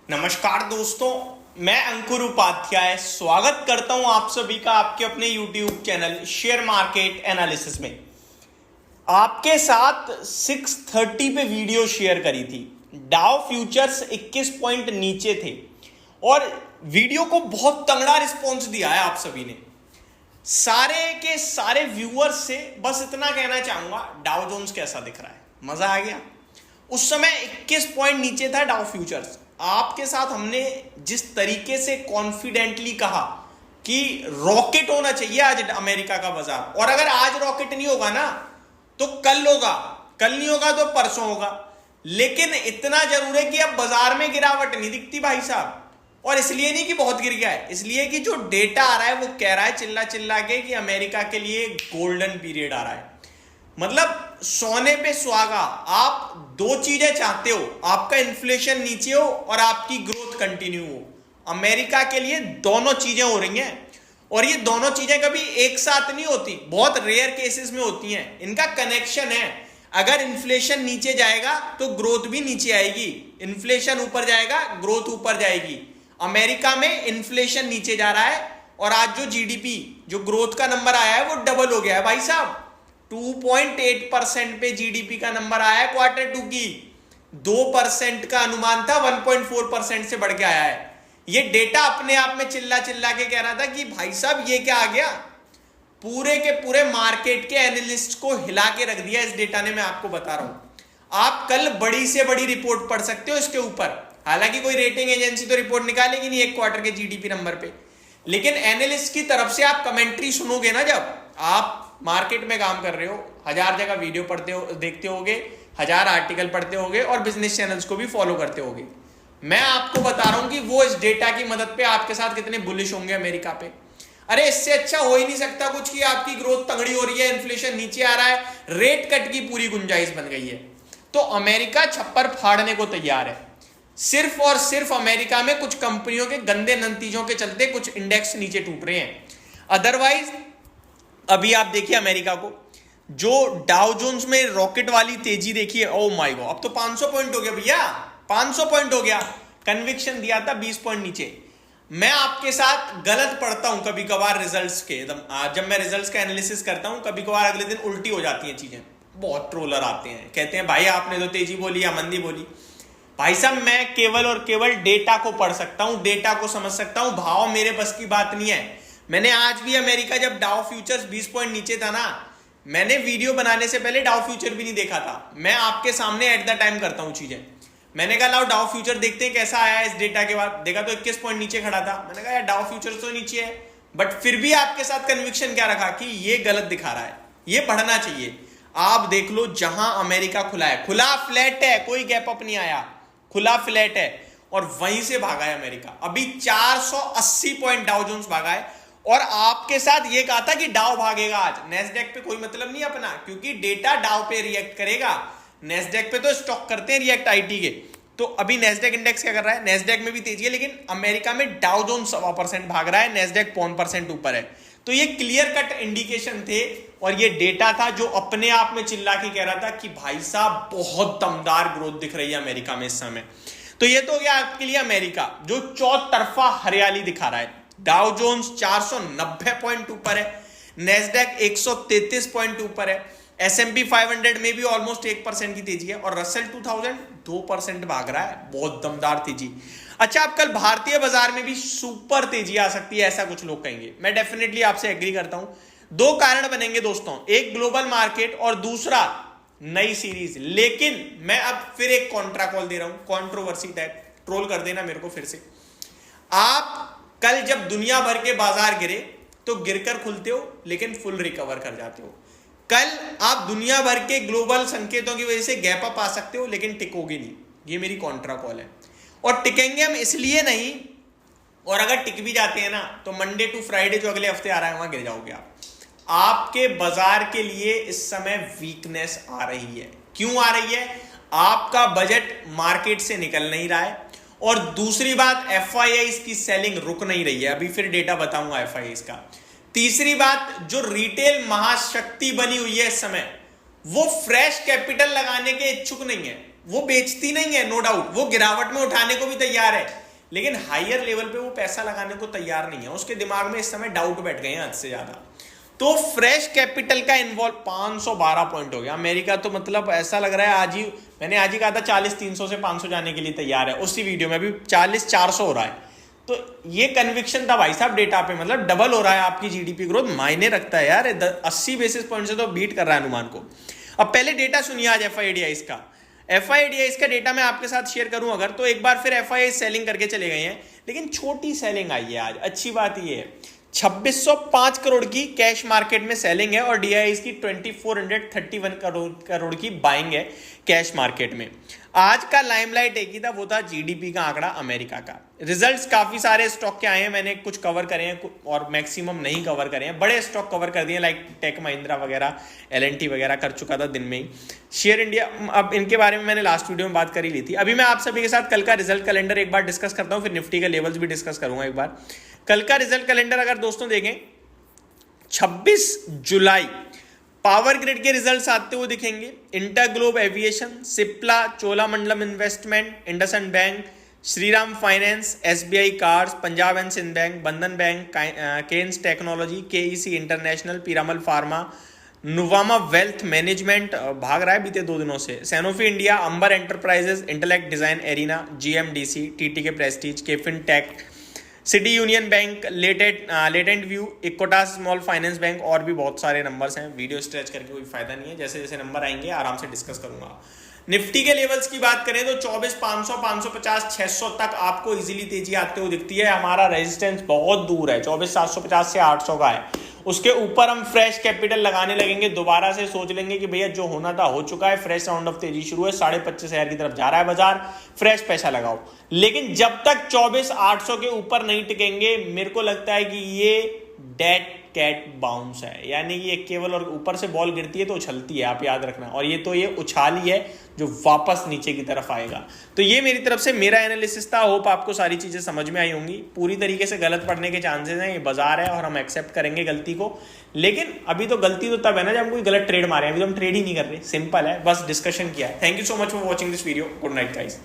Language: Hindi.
नमस्कार दोस्तों, मैं अंकुर उपाध्याय स्वागत करता हूं आप सभी का आपके अपने YouTube channel share market analysis में। आपके साथ 6:30 पे वीडियो शेयर करी थी। डाउ फ्यूचर्स 21 पॉइंट नीचे थे और वीडियो को बहुत तगड़ा रिस्पॉन्स दिया है आप सभी ने। सारे के सारे व्यूअर्स से बस इतना कहना चाहूंगा, डाउ जोन्स कैसा दिख रहा है? मजा आ गया। उस समय 21 पॉइंट नीचे था डाउ फ्यूचर्स। आपके साथ हमने जिस तरीके से कॉन्फिडेंटली कहा कि रॉकेट होना चाहिए आज अमेरिका का बाजार, और अगर आज रॉकेट नहीं होगा ना तो कल होगा, कल नहीं होगा तो परसों होगा। लेकिन इतना जरूर है कि अब बाजार में गिरावट नहीं दिखती भाई साहब। और इसलिए नहीं कि बहुत गिर गया है, इसलिए कि जो डेटा आ रहा है वो कह रहा है चिल्ला चिल्ला के कि अमेरिका के लिए गोल्डन पीरियड आ रहा है। मतलब सोने पे सुहागा। आप दो चीजें चाहते हो, आपका इन्फ्लेशन नीचे हो और आपकी ग्रोथ कंटिन्यू हो। अमेरिका के लिए दोनों चीजें हो रही हैं और ये दोनों चीजें कभी एक साथ नहीं होती, बहुत रेयर केसेस में होती हैं। इनका कनेक्शन है। अगर इन्फ्लेशन नीचे जाएगा तो ग्रोथ भी नीचे आएगी, इन्फ्लेशन ऊपर जाएगा ग्रोथ ऊपर जाएगी। अमेरिका में इन्फ्लेशन नीचे जा रहा है और आज जो जीडीपी, जो ग्रोथ का नंबर आया है वो डबल हो गया है भाई साहब। 2.8% पे जीडीपी का नंबर आया है क्वार्टर 2 की। 2% का अनुमान था, 1.4% से बढ़ के आया है। ये डेटा अपने आप में चिल्ला चिल्ला के कह रहा था कि भाई साहब ये क्या आ गया। पूरे के पूरे मार्केट के एनालिस्ट को हिला के रख दिया इस डेटा ने। मैं आपको बता रहा हूं, आप कल बड़ी से बड़ी रिपोर्ट पढ़ सकते हो इसके ऊपर। हालांकि कोई रेटिंग एजेंसी तो रिपोर्ट निकालेगी नहीं एक क्वार्टर के जीडीपी नंबर पे, लेकिन एनालिस्ट की तरफ से आप कमेंट्री सुनोगे ना, जब आप मार्केट में काम कर रहे हो, 1000 जगह वीडियो पढ़ते हो, देखते होगे, 1000 आर्टिकल पढ़ते होगे और बिजनेस चैनल्स को भी फॉलो करते होगे। मैं आपको बता रहा हूं कि वो इस डेटा की मदद पे आपके साथ कितने बुलिश होंगे अमेरिका पे। अरे इससे अच्छा हो ही नहीं सकता कुछ कि आपकी ग्रोथ तगड़ी हो रही है, इन्फ्लेशन नीचे आ रहा है, रेट कट की पूरी गुंजाइश बन गई है। तो अमेरिका छप्पर फाड़ने को तैयार है। सिर्फ और सिर्फ अमेरिका में कुछ कंपनियों के गंदे नतीजों के चलते कुछ इंडेक्स नीचे टूट रहे हैं। अदरवाइज अभी आप देखिए अमेरिका को, जो डाउ जोन्स में रॉकेट वाली तेजी देखिए, ओ माय गॉड, अब तो 500 पॉइंट हो गया भैया, 500 पॉइंट हो गया। कन्विक्शन दिया था 20 पॉइंट नीचे। मैं आपके साथ गलत पढ़ता हूं कभी कभार रिजल्ट्स के। जब मैं रिजल्ट्स का एनालिसिस करता हूं कभी कभार अगले दिन उल्टी हो जाती हैं चीजें। बहुत ट्रोलर आते हैं, कहते हैं भाई आपने तो तेजी बोली या मंदी बोली। भाई साहब मैं केवल और केवल डेटा को पढ़ सकता हूं, डेटा को समझ सकता हूं, भाव मेरे बस की बात नहीं है। मैंने आज भी अमेरिका जब डाउ फ्यूचर्स 20 पॉइंट नीचे था ना, मैंने वीडियो बनाने से पहले डाउ फ्यूचर भी नहीं देखा था। मैं आपके सामने एट द टाइम करता हूं चीजें। मैंने कहा लाओ डाउ फ्यूचर देखते हैं कैसा आया इस डेटा के बाद। देखा तो 21 पॉइंट नीचे खड़ा था। मैंने कहा यार डाउ फ्यूचर तो नीचे है, बट फिर भी आपके साथ कन्विक्शन क्या रखा कि ये गलत दिखा रहा है, ये बढ़ना चाहिए। आप देख लो जहां अमेरिका खुला है, खुला फ्लैट है, कोई गैप अप नहीं आया, खुला फ्लैट है और वहीं से भागा है अमेरिका। अभी 480 पॉइंट डाउ जोन्स भागा है। और आपके साथ ये कहा था कि डाउ भागेगा आज। नेस्डेक पे कोई मतलब नहीं अपना, क्योंकि डेटा डाउ पे रिएक्ट करेगा। नेस्डेक पे तो स्टॉक करते हैं रिएक्ट आईटी के। तो अभी नेस्डेक इंडेक्स क्या कर रहा है? नेस्डेक में भी तेजी है, लेकिन अमेरिका में डाउ जोन्स 1% भाग रहा है, नेस्डेक 5% ऊपर है। तो ये क्लियर कट इंडिकेशन थे और ये डेटा था जो अपने आप में चिल्ला के कह रहा था कि भाई साहब बहुत दमदार ग्रोथ दिख रही है अमेरिका में इस समय। तो ये तो हो गया आपके लिए अमेरिका, जो चौतरफा हरियाली दिखा रहा है। डाउ जोन्स 490 पॉइंट ऊपर है, नेस्डेक 133 पॉइंट ऊपर है, S&P 500 में भी ऑलमोस्ट 1% की तेजी है और रसेल 2000 2% भाग रहा है। बहुत दमदार तेजी। अच्छा, अब कल भारतीय बाजार में भी सुपर तेजी आ सकती है, ऐसा कुछ लोग कहेंगे। मैं डेफिनेटली आपसे एग्री करता हूं। दो कारण बनेंगे दोस्तों, एक ग्लोबल मार्केट और दूसरा नई सीरीज। लेकिन मैं अब फिर एक कॉन्ट्रा कॉल दे रहा हूं, कंट्रोवर्सी टाइप, ट्रोल कर देना मेरे को फिर से। आप कल जब दुनिया भर के बाजार गिरे तो गिरकर खुलते हो लेकिन फुल रिकवर कर जाते हो। कल आप दुनिया भर के ग्लोबल संकेतों की वजह से गैप अप आ सकते हो लेकिन टिकोगे नहीं। ये मेरी कॉन्ट्रा कॉल है। और टिकेंगे हम इसलिए नहीं, और अगर टिक भी जाते हैं ना तो मंडे टू फ्राइडे जो अगले हफ्ते आ रहा है वहां गिर जाओगे आप। आपके बाजार के लिए इस समय वीकनेस आ रही है। क्यों आ रही है? आपका बजट मार्केट से निकल नहीं रहा है और दूसरी बात FIIs की सेलिंग रुक नहीं रही है। अभी फिर डेटा बताऊंगा FIIs का। तीसरी बात, जो रिटेल महाशक्ति बनी हुई है इस समय, वो फ्रेश कैपिटल लगाने के इच्छुक नहीं है। वो बेचती नहीं है, नो डाउट, वो गिरावट में उठाने को भी तैयार है, लेकिन हायर लेवल पे वो पैसा लगाने को तैयार नहीं है। उसके दिमाग में इस समय डाउट बैठ गए हैं हद से ज्यादा। तो फ्रेश कैपिटल का इन्वॉल्व 512 पॉइंट हो गया। अमेरिका तो मतलब ऐसा लग रहा है मैंने आज ही कहा था 40-300 से 500 जाने के लिए तैयार है, उसी वीडियो में अभी 40-400 हो रहा है। तो ये कन्विक्शन था भाई साहब डेटा पे, मतलब डबल हो रहा है आपकी जीडीपी ग्रोथ, मायने रखता है यार। 80 बेसिस पॉइंट से तो बीट कर रहा है अनुमान को। अब पहले डेटा सुनिए आज FIDIs का। FIDIs का डेटा मैं आपके साथ शेयर करूं अगर, तो एक बार फिर FII सेलिंग करके चले गए हैं, लेकिन छोटी सेलिंग आई है आज। अच्छी बात ये है 2605 करोड़ की कैश मार्केट में सेलिंग है और DIIs की 2431 करोड़ की बाइंग है कैश मार्केट में। आज का लाइमलाइट एक ही था, वो था जीडीपी का आंकड़ा अमेरिका का। रिजल्ट्स काफी सारे स्टॉक के आए हैं, मैंने कुछ कवर करे हैं और मैक्सिमम नहीं कवर करे हैं। बड़े स्टॉक कवर कर दिए लाइक टेक महिंद्रा वगैरह, LNT वगैरह कर चुका था दिन में ही। शेयर इंडिया, अब इनके बारे में मैंने लास्ट वीडियो में बात करी ली थी। अभी मैं आप सभी के साथ कल का रिजल्ट कैलेंडर एक बार डिस्कस करता हूँ, फिर निफ्टी के लेवल्स भी डिस्कस करूंगा एक बार। कल का रिजल्ट कैलेंडर अगर दोस्तों देखें, 26 जुलाई पावर ग्रिड के रिजल्ट्स आते हुए दिखेंगे। InterGlobe Aviation, Cipla, Cholamandalam Investment, IndusInd Bank, Shriram Finance, SBI Cards, Punjab and Sind Bank, Bandhan Bank, Kaynes Technology, KEC International, Piramal Pharma, Nuvama Wealth Management भाग रहा है बीते 2 दिनों से, Sanofi India, Amber Enterprises, Intellect Design Arena, GMDC, TTK Prestige, KFin Tech, City Union Bank, Latent View, Equitas Small Finance Bank, और भी बहुत सारे नंबर्स हैं। वीडियो स्ट्रेच करके कोई फायदा नहीं है, जैसे जैसे नंबर आएंगे आराम से डिस्कस करूंगा। निफ्टी के लेवल्स की बात करें तो 24,500, 550, 600 तक आपको इजीली तेजी आते हुए दिखती है। हमारा रेजिस्टेंस बहुत दूर है, 24,750 से 800 का है। उसके ऊपर हम फ्रेश कैपिटल लगाने लगेंगे, दोबारा से सोच लेंगे कि भैया जो होना था हो चुका है, फ्रेश राउंड ऑफ तेजी शुरू है, 25,500 की तरफ जा रहा है बाजार, फ्रेश पैसा लगाओ। लेकिन जब तक 24,800 के ऊपर नहीं टिकेंगे, मेरे को लगता है कि ये डेड कैट बाउंस है, यानी कि ये केवल और ऊपर से बॉल गिरती है तो उछलती है, आप याद रखना। और ये तो ये उछाल ही है जो वापस नीचे की तरफ आएगा। तो ये मेरी तरफ से मेरा एनालिसिस था। होप आपको सारी चीजें समझ में आई होंगी। पूरी तरीके से गलत पढ़ने के चांसेस हैं, ये बाजार है और हम एक्सेप्ट करेंगे गलती को। लेकिन अभी तो गलती तो तब है ना जब हम कोई गलत ट्रेड मारे, अभी तो हम ट्रेड ही नहीं कर रहे, सिंपल है, बस डिस्कशन किया है। Thank you so much for watching this video. Good night guys.